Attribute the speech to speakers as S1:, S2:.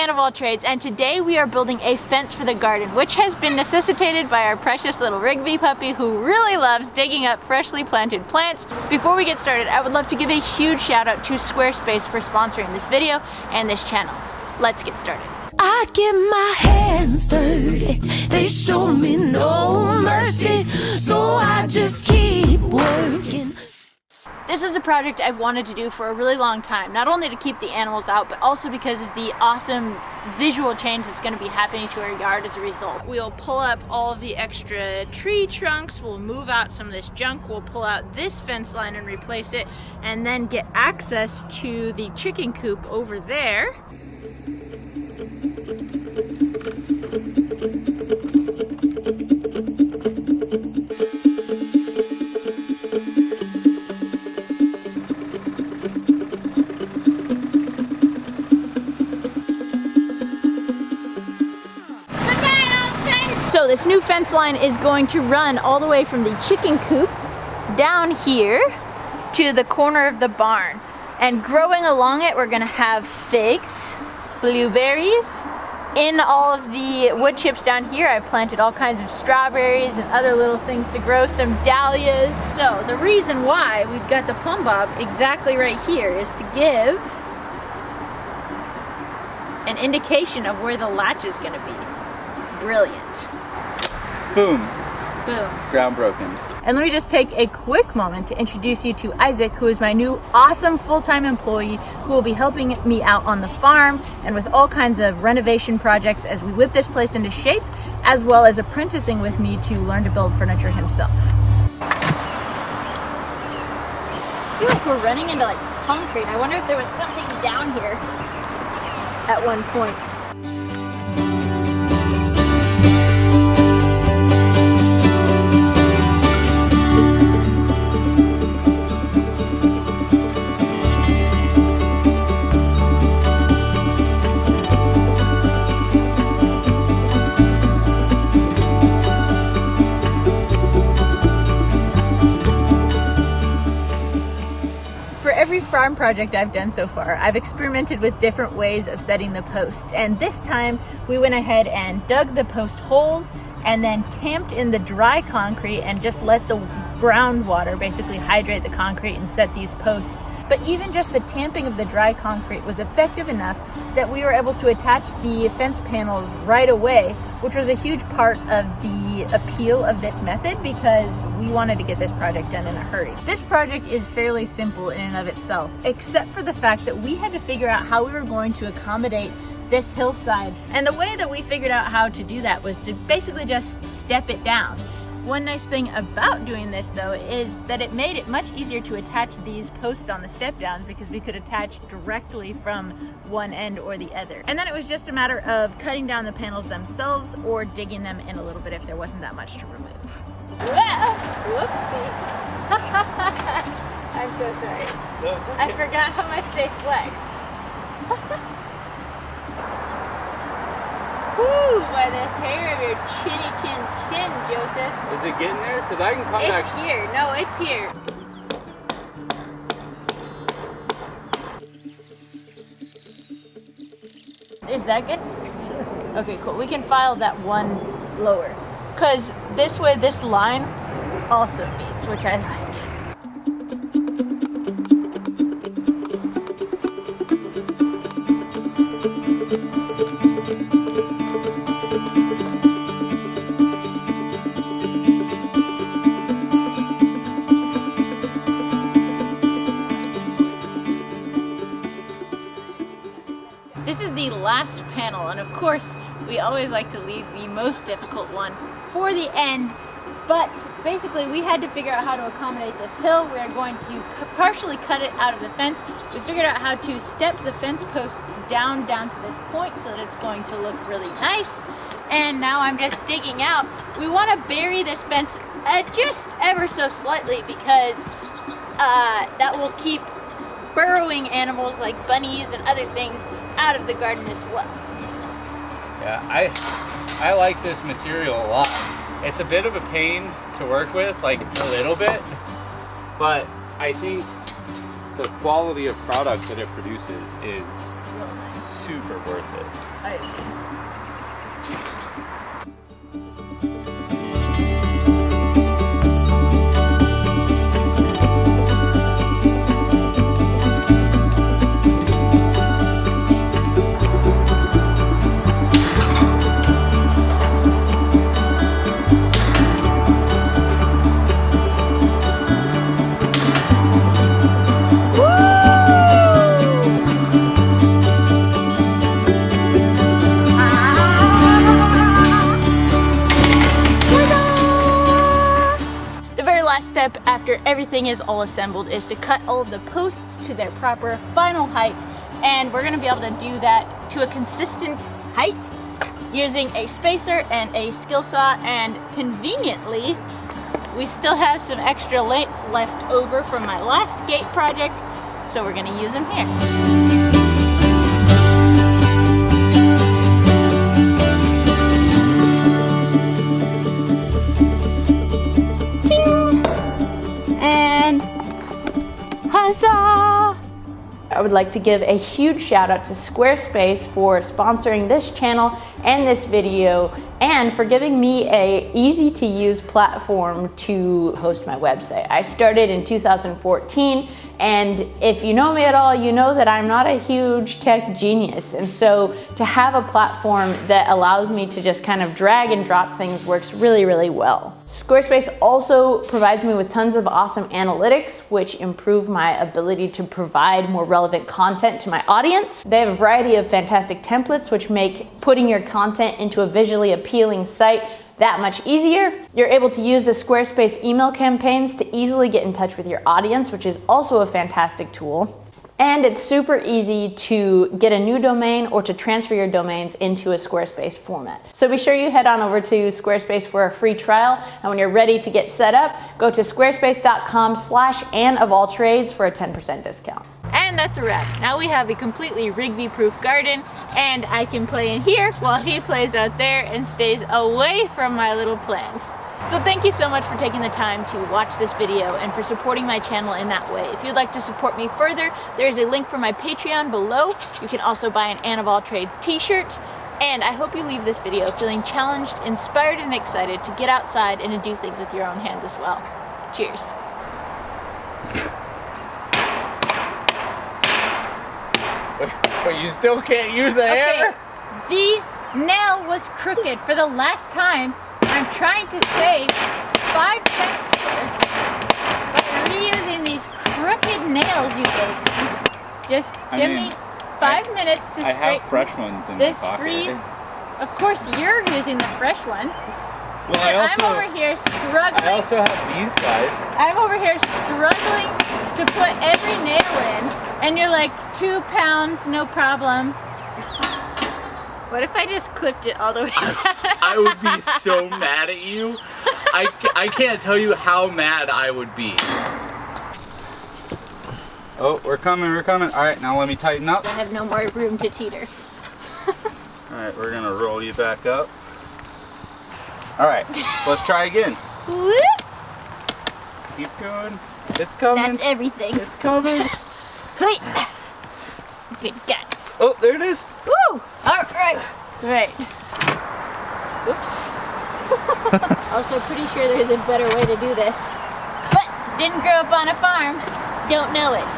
S1: Anne of all trades, and today we are building a fence for the garden, which has been necessitated by our precious little Rigby puppy who really loves digging up freshly planted plants. Before we get started, I would love to give a huge shout out to Squarespace for sponsoring this video and this channel. Let's get started.
S2: I get my hands dirty, they show me no mercy, so I just keep working.
S1: This is a project I've wanted to do for a really long time, not only to keep the animals out, but also because of the awesome visual change that's going to be happening to our yard as a result. We'll pull up all of the extra tree trunks, we'll move out some of this junk, we'll pull out this fence line and replace it, and then get access to the chicken coop over there. So this new fence line is going to run all the way from the chicken coop down here to the corner of the barn. And growing along it, we're gonna have figs, blueberries. In all of the wood chips down here, I've planted all kinds of strawberries and other little things to grow, some dahlias. So the reason why we've got the plumb bob exactly right here is to give an indication of where the latch is gonna be. Brilliant.
S3: Boom.
S1: Boom.
S3: Ground broken.
S1: And let me just take a quick moment to introduce you to Isaac, who is my new awesome full-time employee who will be helping me out on the farm and with all kinds of renovation projects as we whip this place into shape, as well as apprenticing with me to learn to build furniture himself. I feel like we're running into like concrete. I wonder if there was something down here at one point. Every farm project I've done so far, I've experimented with different ways of setting the posts, and this time we went ahead and dug the post holes and then tamped in the dry concrete and just let the groundwater basically hydrate the concrete and set these posts. But even just the tamping of the dry concrete was effective enough that we were able to attach the fence panels right away, which was a huge part of the appeal of this method because we wanted to get this project done in a hurry. This project is fairly simple in and of itself, except for the fact that we had to figure out how we were going to accommodate this hillside. And the way that we figured out how to do that was to basically just step it down. One nice thing about doing this though is that it made it much easier to attach these posts on the step downs because we could attach directly from one end or the other. And then it was just a matter of cutting down the panels themselves or digging them in a little bit if there wasn't that much to remove. Whoopsie. I'm so sorry.
S3: No, it's okay.
S1: I forgot how much they flex. Woo, by the hair of your chinny chin chin, Joseph.
S3: Is it getting there? Because I can come back.
S1: It's here. No, it's here. Is that good? Sure. Okay, cool. We can file that one lower. Because this way, this line also meets, which I like. This is the last panel, and of course we always like to leave the most difficult one for the end, but basically we had to figure out how to accommodate this hill. We are going to partially cut it out of the fence. We figured out how to step the fence posts down to this point so that it's going to look really nice, and now I'm just digging out. We want to bury this fence just ever so slightly because that will keep burrowing animals like bunnies and other things out of the garden as well.
S3: Yeah, I like this material a lot. It's a bit of a pain to work with, like a little bit, but I think the quality of product that it produces is super worth it.
S1: Step after everything is all assembled is to cut all of the posts to their proper final height, and we're going to be able to do that to a consistent height using a spacer and a skill saw, and conveniently we still have some extra lengths left over from my last gate project, so we're going to use them here. I would like to give a huge shout out to Squarespace for sponsoring this channel and this video, and for giving me a easy to use platform to host my website. I started in 2014, and if you know me at all, you know that I'm not a huge tech genius, and so to have a platform that allows me to just kind of drag and drop things works really, really well. Squarespace also provides me with tons of awesome analytics, which improve my ability to provide more relevant content to my audience. They have a variety of fantastic templates, which make putting your content into a visually appealing site that much easier. You're able to use the Squarespace email campaigns to easily get in touch with your audience, which is also a fantastic tool. And it's super easy to get a new domain or to transfer your domains into a Squarespace format. So be sure you head on over to Squarespace for a free trial, and when you're ready to get set up, go to squarespace.com/AnnOfAllTrades for a 10% discount. And that's a wrap. Now we have a completely Rigby-proof garden, and I can play in here while he plays out there and stays away from my little plants. So thank you so much for taking the time to watch this video and for supporting my channel in that way. If you'd like to support me further, there is a link for my Patreon below. You can also buy an Ann of All Trades t-shirt. And I hope you leave this video feeling challenged, inspired, and excited to get outside and to do things with your own hands as well. Cheers.
S3: But you still can't use a hammer?
S1: The nail was crooked for the last time. I'm trying to save 5 cents here by reusing these crooked nails you gave me. Just give me 5 minutes to straighten.
S3: I have fresh ones in my pocket.
S1: Free. Of course, you're using the fresh ones.
S3: Well,
S1: I'm over here struggling.
S3: I also have these guys.
S1: I'm over here struggling to put every nail in, and you're like, 2 pounds, no problem. What if I just clipped it all the way down?
S3: I would be so mad at you. I can't tell you how mad I would be. Oh, we're coming, we're coming. All right, now let me tighten up.
S1: I have no more room to teeter.
S3: All right, we're gonna roll you back up. All right, let's try again.
S1: Whoop.
S3: Keep going. It's coming.
S1: That's everything.
S3: It's coming.
S1: Good God.
S3: Oh, there it is.
S1: Woo! All right. Right. Oops. Also pretty sure there's a better way to do this. But didn't grow up on a farm. Don't know it.